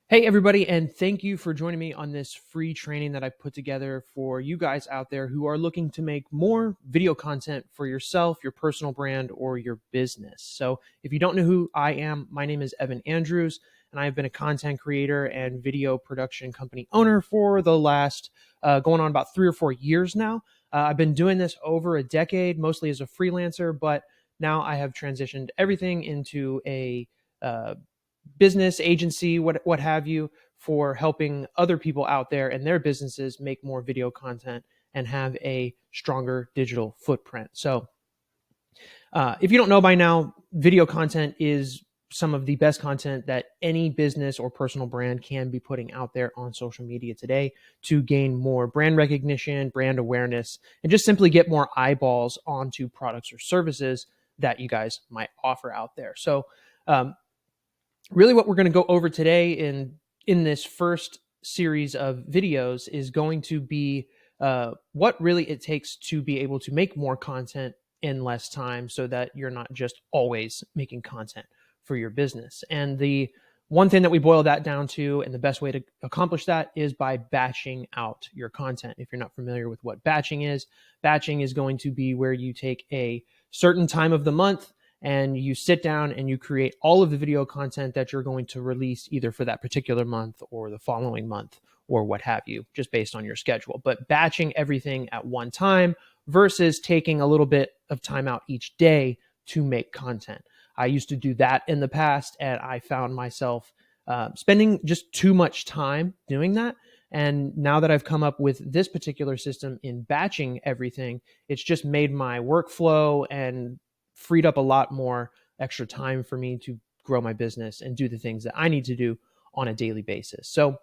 Hey, everybody, and thank you for joining me on this free training that I put together for you guys out there who are looking to make more video content for yourself, your personal brand, or your business. So, if you don't know who I am, my name is Evan Andrews, and I've been a content creator and video production company owner for the last going on about 3 or 4 years now. I've been doing this over a decade, mostly as a freelancer, but now I have transitioned everything into a business agency, what have you, for helping other people out there and their businesses make more video content and have a stronger digital footprint. So, if you don't know by now, video content is some of the best content that any business or personal brand can be putting out there on social media today to gain more brand recognition, brand awareness, and just simply get more eyeballs onto products or services that you guys might offer out there. So, really what we're going to go over today in this first series of videos is going to be what really it takes to be able to make more content in less time so that you're not just always making content for your business. And the one thing that we boil that down to, and the best way to accomplish that, is by batching out your content. If you're not familiar with what batching is going to be where you take a certain time of the month and you sit down and you create all of the video content that you're going to release either for that particular month or the following month or what have you, just based on your schedule. But batching everything at one time versus taking a little bit of time out each day to make content. I used to do that in the past, and I found myself spending just too much time doing that. And now that I've come up with this particular system in batching everything, it's just made my workflow and freed up a lot more extra time for me to grow my business and do the things that I need to do on a daily basis. So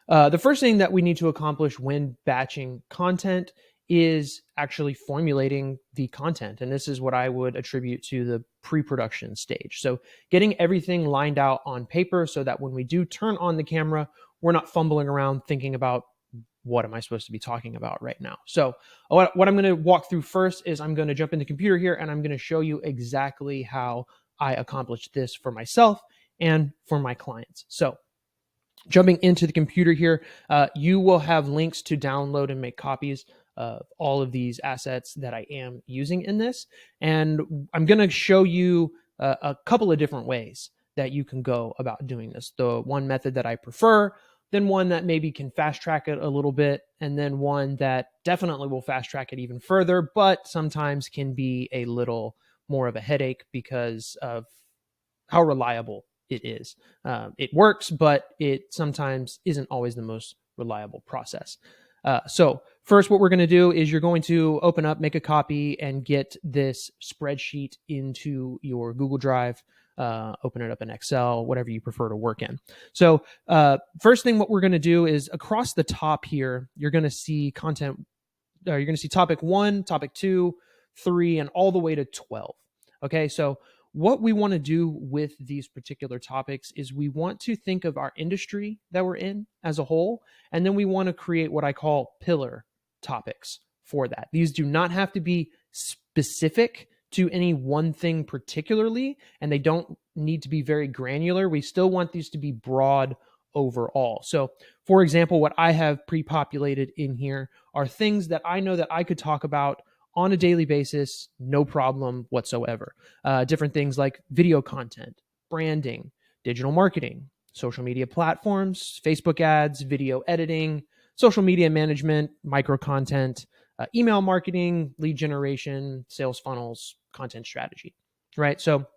the first thing that we need to accomplish when batching content is actually formulating the content. And this is what I would attribute to the pre-production stage. So getting everything lined out on paper so that when we do turn on the camera, we're not fumbling around thinking about what am I supposed to be talking about right now. So what I'm going to walk through first is I'm going to jump in the computer here and I'm going to show you exactly how I accomplished this for myself and for my clients. So jumping into the computer here, you will have links to download and make copies of all of these assets that I am using in this. And I'm going to show you a couple of different ways that you can go about doing this. The one method that I prefer, then one that maybe can fast track it a little bit, and then one that definitely will fast track it even further, but sometimes can be a little more of a headache because of how reliable it is. It works, but it sometimes isn't always the most reliable process. So first, what we're going to do is you're going to open up, make a copy, and get this spreadsheet into your Google Drive. Open it up in Excel, whatever you prefer to work in. So first thing, what we're going to do is across the top here, you're going to see content. You're going to see topic 1, topic 2, 3, and all the way to 12. Okay, so what we want to do with these particular topics is we want to think of our industry that we're in as a whole, and then we want to create what I call pillar topics for that. These do not have to be specific to any one thing particularly, and they don't need to be very granular. We still want these to be broad overall. So, for example, what I have pre-populated in here are things that I know that I could talk about on a daily basis, no problem whatsoever. Different things like video content, branding, digital marketing, social media platforms, Facebook ads, video editing, social media management, micro content, email marketing, lead generation, sales funnels, content strategy, right? So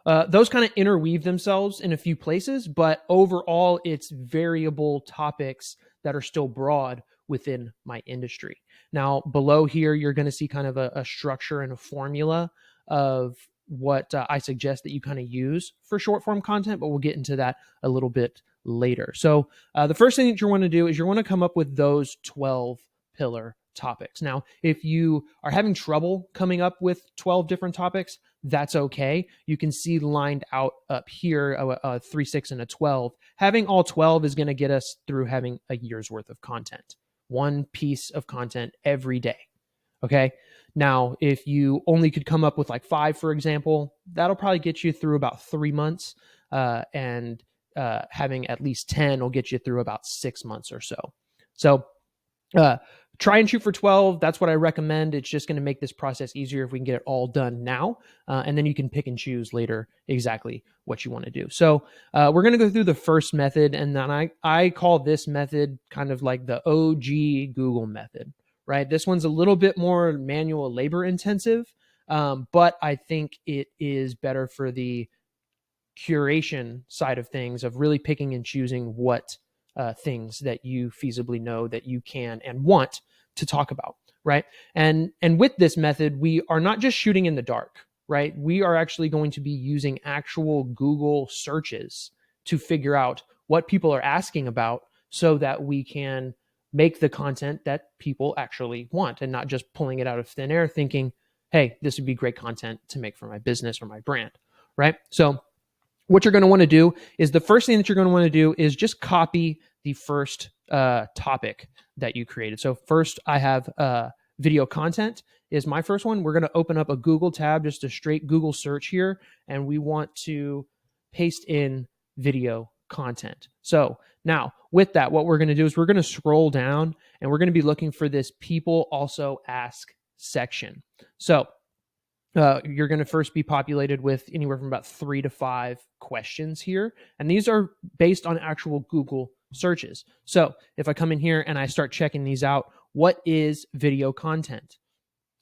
those kind of interweave themselves in a few places, but overall, it's variable topics that are still broad within my industry. Now, below here, you're going to see kind of a structure and a formula of what I suggest that you kind of use for short form content, but we'll get into that a little bit later. So the first thing that you want to do is you want to come up with those 12 pillar topics. Now, if you are having trouble coming up with 12 different topics, that's okay. You can see lined out up here, a 3, 6, and a 12. Having all 12 is going to get us through having a year's worth of content. One piece of content every day. Okay. Now, if you only could come up with like 5, for example, that'll probably get you through about 3 months. And having at least 10 will get you through about 6 months or so. So try and shoot for 12. That's what I recommend. It's just going to make this process easier if we can get it all done now. And then you can pick and choose later exactly what you want to do. So we're going to go through the first method. And then I call this method kind of like the OG Google method, right? This one's a little bit more manual labor intensive, but I think it is better for the curation side of things, of really picking and choosing what things that you feasibly know that you can and want to talk about, right? And with this method, we are not just shooting in the dark, right? We are actually going to be using actual Google searches to figure out what people are asking about so that we can make the content that people actually want and not just pulling it out of thin air thinking, hey, this would be great content to make for my business or my brand, right? So what you're going to want to do is the first thing that you're going to want to do is just copy the first topic that you created. So first I have video content is my first one. We're going to open up a Google tab, just a straight Google search here, and we want to paste in video content. So now with that, what we're going to do is we're going to scroll down and we're going to be looking for this people also ask section. So you're going to first be populated with anywhere from about 3 to 5 questions here. And these are based on actual Google searches. So if I come in here and I start checking these out, what is video content?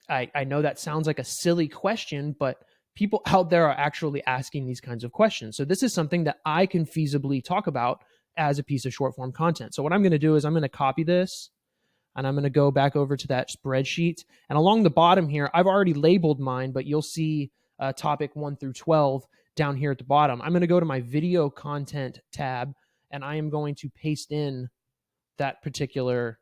I know that sounds like a silly question, but people out there are actually asking these kinds of questions. So this is something that I can feasibly talk about as a piece of short form content. So what I'm going to do is I'm going to copy this, and I'm going to go back over to that spreadsheet. And along the bottom here, I've already labeled mine, but you'll see topic 1 through 12 down here at the bottom. I'm going to go to my video content tab, and I am going to paste in that particular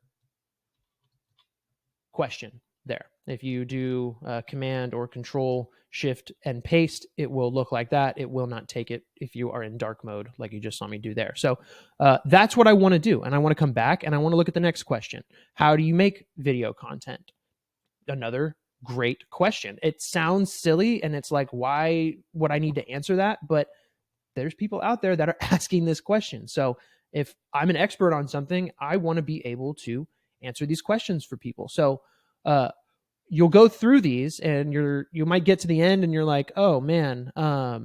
question there. If you do Command or Control Shift and paste, it will look like that. It will not take it if you are in dark mode like you just saw me do there. So that's what I want to do. And I want to come back and I want to look at the next question. How do you make video content? Another great question. It sounds silly and it's like, why would I need to answer that? But there's people out there that are asking this question. So if I'm an expert on something, I want to be able to answer these questions for people. So you'll go through these and you might get to the end and you're like, oh man, I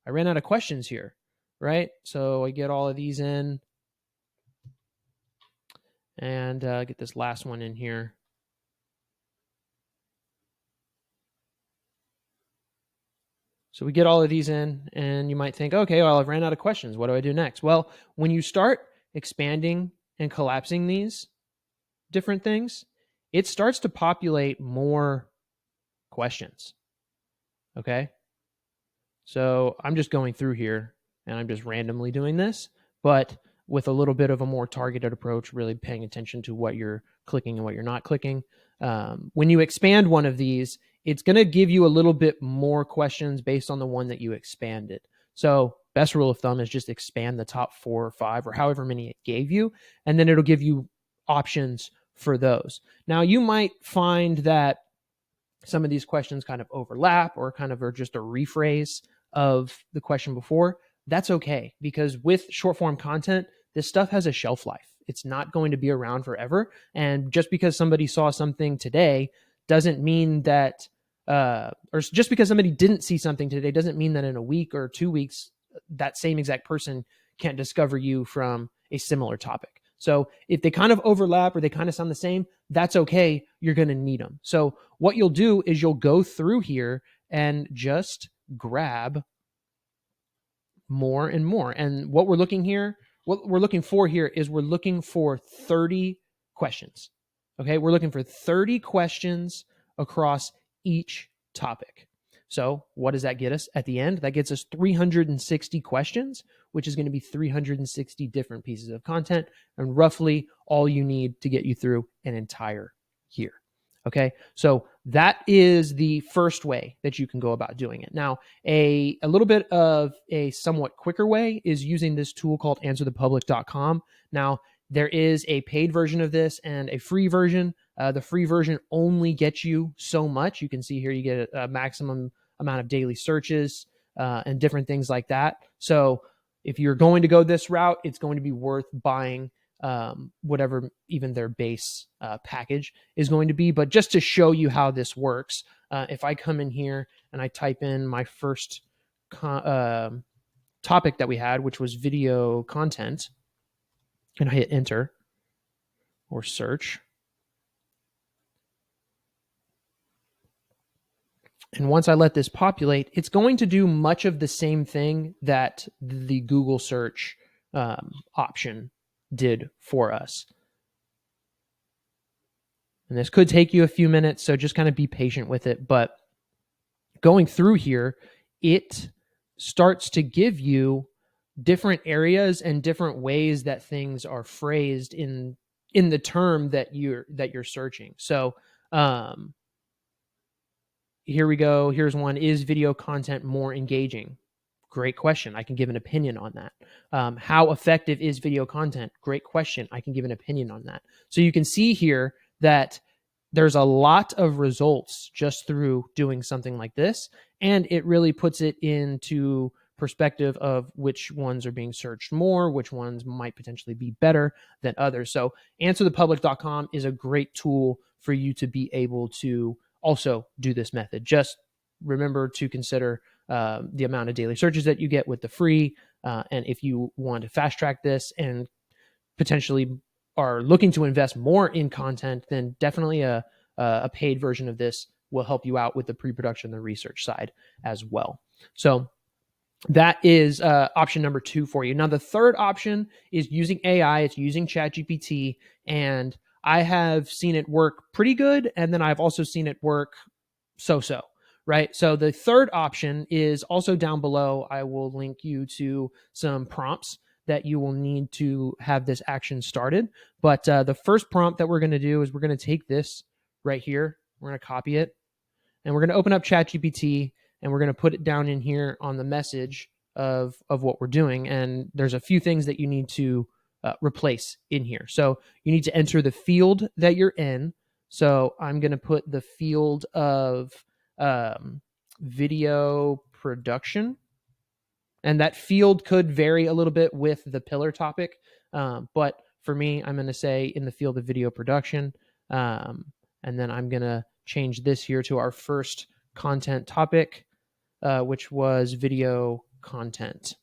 ran out of questions here, right? So I get all of these in and get this last one in here. So we get all of these in and you might think, okay, well, I've ran out of questions. What do I do next? Well, when you start expanding and collapsing these different things, it starts to populate more questions. Okay. So I'm just going through here and I'm just randomly doing this, but with a little bit of a more targeted approach, really paying attention to what you're clicking and what you're not clicking. When you expand one of these, it's going to give you a little bit more questions based on the one that you expanded. So best rule of thumb is just expand the top 4 or 5 or however many it gave you, and then it'll give you options for those. Now you might find that some of these questions kind of overlap or kind of are just a rephrase of the question before. That's okay, because with short form content, this stuff has a shelf life. It's not going to be around forever. And just because somebody saw something today doesn't mean that, or just because somebody didn't see something today doesn't mean that in a week or 2 weeks, that same exact person can't discover you from a similar topic. So if they kind of overlap or they kind of sound the same, that's okay. You're going to need them. So what you'll do is you'll go through here and just grab more and more. And what we're looking for here is we're looking for 30 questions. Okay. We're looking for 30 questions across each topic. So what does that get us at the end? That gets us 360 questions, which is going to be 360 different pieces of content and roughly all you need to get you through an entire year. Okay. So that is the first way that you can go about doing it. Now, a little bit of a somewhat quicker way is using this tool called answerthepublic.com. Now, there is a paid version of this and a free version. The free version only gets you so much. You can see here you get a maximum amount of daily searches and different things like that. So if you're going to go this route, it's going to be worth buying whatever even their base package is going to be. But just to show you how this works, if I come in here and I type in my first topic that we had, which was video content, and I hit enter or search, and once I let this populate, it's going to do much of the same thing that the Google search option did for us. And this could take you a few minutes, so just kind of be patient with it. But going through here, it starts to give you different areas and different ways that things are phrased in the term that you're searching. So here we go. Here's one. Is video content more engaging? Great question. I can give an opinion on that. How effective is video content? Great question. I can give an opinion on that. So you can see here that there's a lot of results just through doing something like this, and it really puts it into perspective of which ones are being searched more, which ones might potentially be better than others. So answerthepublic.com is a great tool for you to be able to also do this method. Just remember to consider the amount of daily searches that you get with the free. And if you want to fast track this and potentially are looking to invest more in content, then definitely a paid version of this will help you out with the pre-production, the research side as well. So that is option number 2 for you. Now, the third option is using AI. It's using ChatGPT, and I have seen it work pretty good, and then I've also seen it work so-so, right? So the third option is also down below. I will link you to some prompts that you will need to have this action started. But the first prompt that we're going to do is we're going to take this right here. We're going to copy it, and we're going to open up ChatGPT, and we're going to put it down in here on the message of what we're doing. And there's a few things that you need to replace in here. So you need to enter the field that you're in. So I'm going to put the field of video production. And that field could vary a little bit with the pillar topic. But for me, I'm going to say in the field of video production. And then I'm going to change this here to our first content topic, which was video content.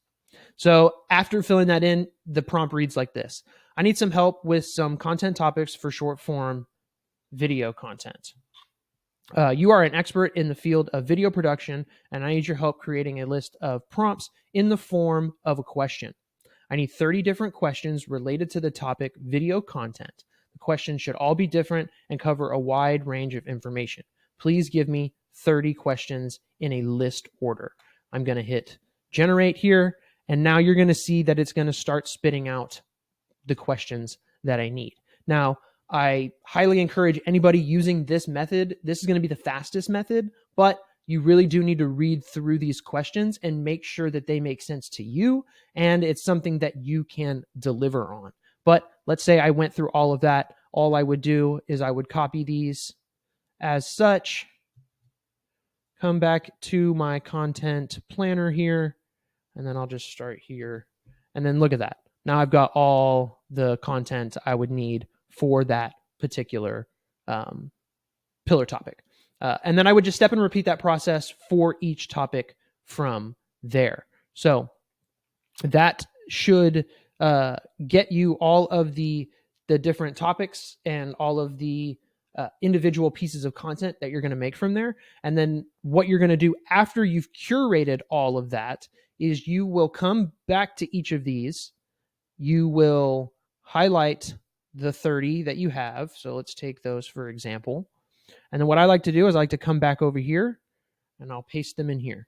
So after filling that in, the prompt reads like this. I need some help with some content topics for short form video content. You are an expert in the field of video production, and I need your help creating a list of prompts in the form of a question. I need 30 different questions related to the topic video content. The questions should all be different and cover a wide range of information. Please give me 30 questions in a list order. I'm going to hit generate here, and now you're going to see that it's going to start spitting out the questions that I need. Now, I highly encourage anybody using this method. This is going to be the fastest method, but you really do need to read through these questions and make sure that they make sense to you and it's something that you can deliver on. But let's say I went through all of that. All I would do is I would copy these as such, come back to my content planner here, and then I'll just start here. And then look at that. Now I've got all the content I would need for that particular pillar topic. And then I would just step and repeat that process for each topic from there. So that should get you all of the different topics and all of the individual pieces of content that you're going to make from there. And then what you're going to do after you've curated all of that is you will come back to each of these. You will highlight the 30 that you have. So let's take those for example. And then what I like to do is I like to come back over here and I'll paste them in here.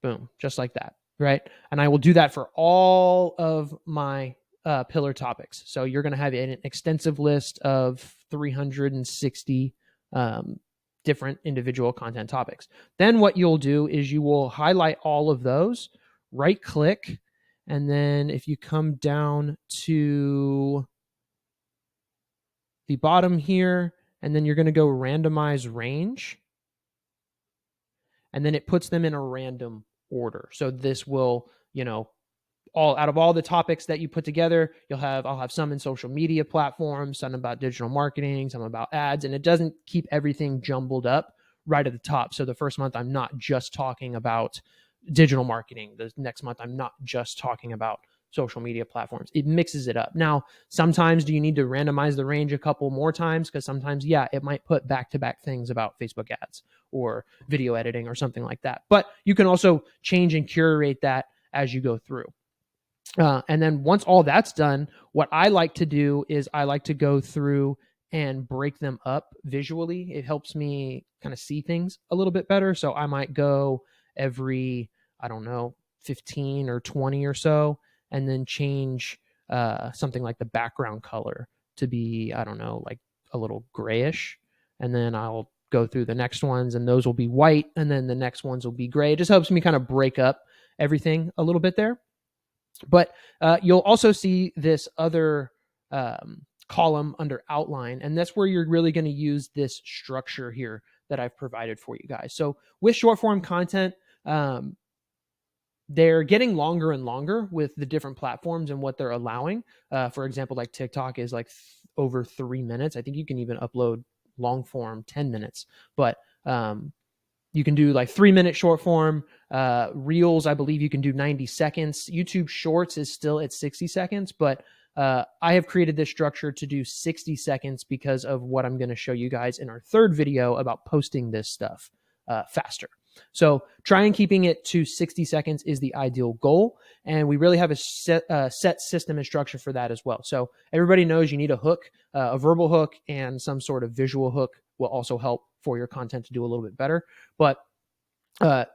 Boom, just like that, right? And I will do that for all of my pillar topics. So you're going to have an extensive list of 360 different individual content topics. Then what you'll do is you will highlight all of those, right click, and then if you come down to the bottom here, and then you're going to go randomize range, and then it puts them in a random order. So this will, out of all the topics that you put together, I'll have some in social media platforms, some about digital marketing, some about ads, and it doesn't keep everything jumbled up right at the top. So the first month, I'm not just talking about digital marketing. The next month, I'm not just talking about social media platforms. It mixes it up. Now, sometimes do you need to randomize the range a couple more times? Because sometimes, yeah, it might put back-to-back things about Facebook ads or video editing or something like that. But you can also change and curate that as you go through. And then once all that's done, what I like to do is I like to go through and break them up visually. It helps me kind of see things a little bit better. So I might go every, I don't know, 15 or 20 or so, and then change something like the background color to be, I don't know, like a little grayish. And then I'll go through the next ones, and those will be white, and then the next ones will be gray. It just helps me kind of break up everything a little bit there. But you'll also see this other column under outline, and that's where you're really going to use this structure here that I've provided for you guys. So with short form content, they're getting longer and longer with the different platforms and what they're allowing. For example, like TikTok is like over 3 minutes. I think you can even upload long form 10 minutes, but you can do like 3-minute short form. Reels, I believe you can do 90 seconds. YouTube Shorts is still at 60 seconds, but I have created this structure to do 60 seconds because of what I'm going to show you guys in our third video about posting this stuff faster. So trying keeping it to 60 seconds is the ideal goal. And we really have a set system and structure for that as well. So everybody knows you need a hook, a verbal hook, and some sort of visual hook will also help for your content to do a little bit better. But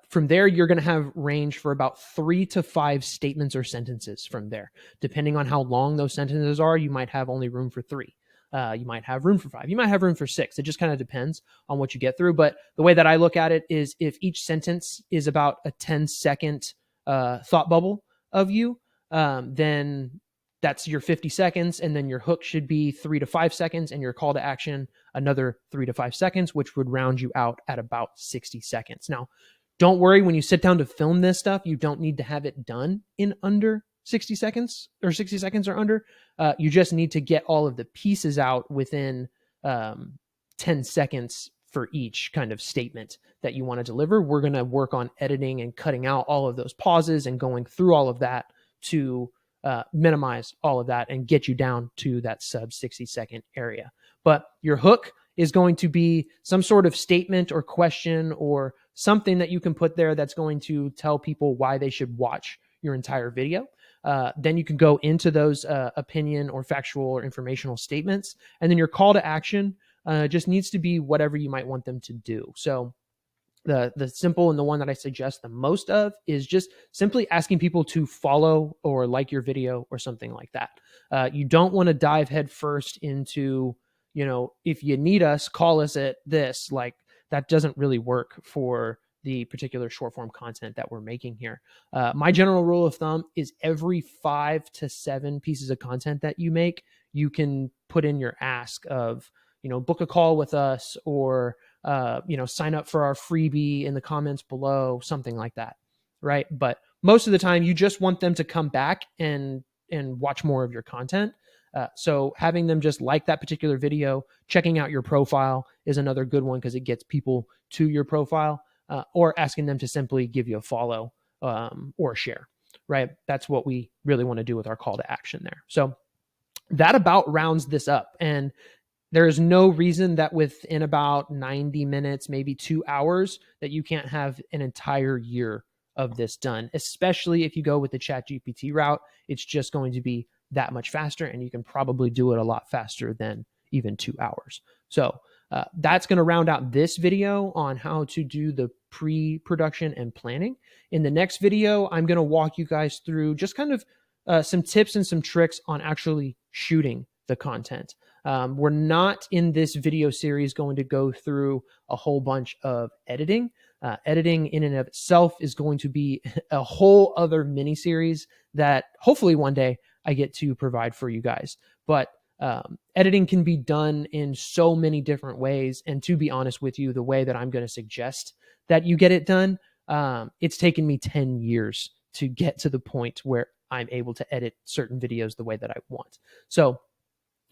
from there, you're going to have range for about 3 to 5 statements or sentences from there. Depending on how long those sentences are, you might have only room for 3. You might have room for 5. You might have room for 6. It just kind of depends on what you get through. But the way that I look at it is if each sentence is about a 10-second thought bubble of you, then that's your 50 seconds. And then your hook should be 3 to 5 seconds, and your call to action another 3 to 5 seconds, which would round you out at about 60 seconds. Now, don't worry, when you sit down to film this stuff, you don't need to have it done in under 60 seconds or 60 seconds or under. You just need to get all of the pieces out within 10 seconds for each kind of statement that you want to deliver. We're going to work on editing and cutting out all of those pauses and going through all of that to minimize all of that and get you down to that sub 60-second area. But your hook is going to be some sort of statement or question or something that you can put there that's going to tell people why they should watch your entire video. Then you can go into those opinion or factual or informational statements. And then your call to action just needs to be whatever you might want them to do. So the simple and the one that I suggest the most of is just simply asking people to follow or like your video or something like that. You don't want to dive head first into, if you need us, call us at this. Like, that doesn't really work for the particular short form content that we're making here. My general rule of thumb is every 5 to 7 pieces of content that you make, you can put in your ask of, book a call with us, or, sign up for our freebie in the comments below, something like that. Right. But most of the time you just want them to come back and watch more of your content. So having them just like that particular video, checking out your profile is another good one because it gets people to your profile, or asking them to simply give you a follow or a share, right? That's what we really want to do with our call to action there. So that about rounds this up. And there is no reason that within about 90 minutes, maybe 2 hours, that you can't have an entire year of this done, especially if you go with the ChatGPT route. It's just going to be that much faster, and you can probably do it a lot faster than even 2 hours. So that's going to round out this video on how to do the pre-production and planning. In the next video, I'm going to walk you guys through just kind of some tips and some tricks on actually shooting the content. We're not in this video series going to go through a whole bunch of editing. Editing in and of itself is going to be a whole other mini series that hopefully one day I get to provide for you guys. But editing can be done in so many different ways. And to be honest with you, the way that I'm going to suggest that you get it done, it's taken me 10 years to get to the point where I'm able to edit certain videos the way that I want. So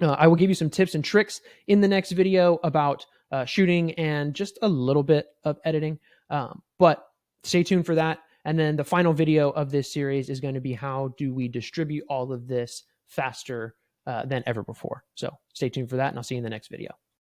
I will give you some tips and tricks in the next video about shooting and just a little bit of editing. But stay tuned for that. And then the final video of this series is going to be how do we distribute all of this faster than ever before. So stay tuned for that, and I'll see you in the next video.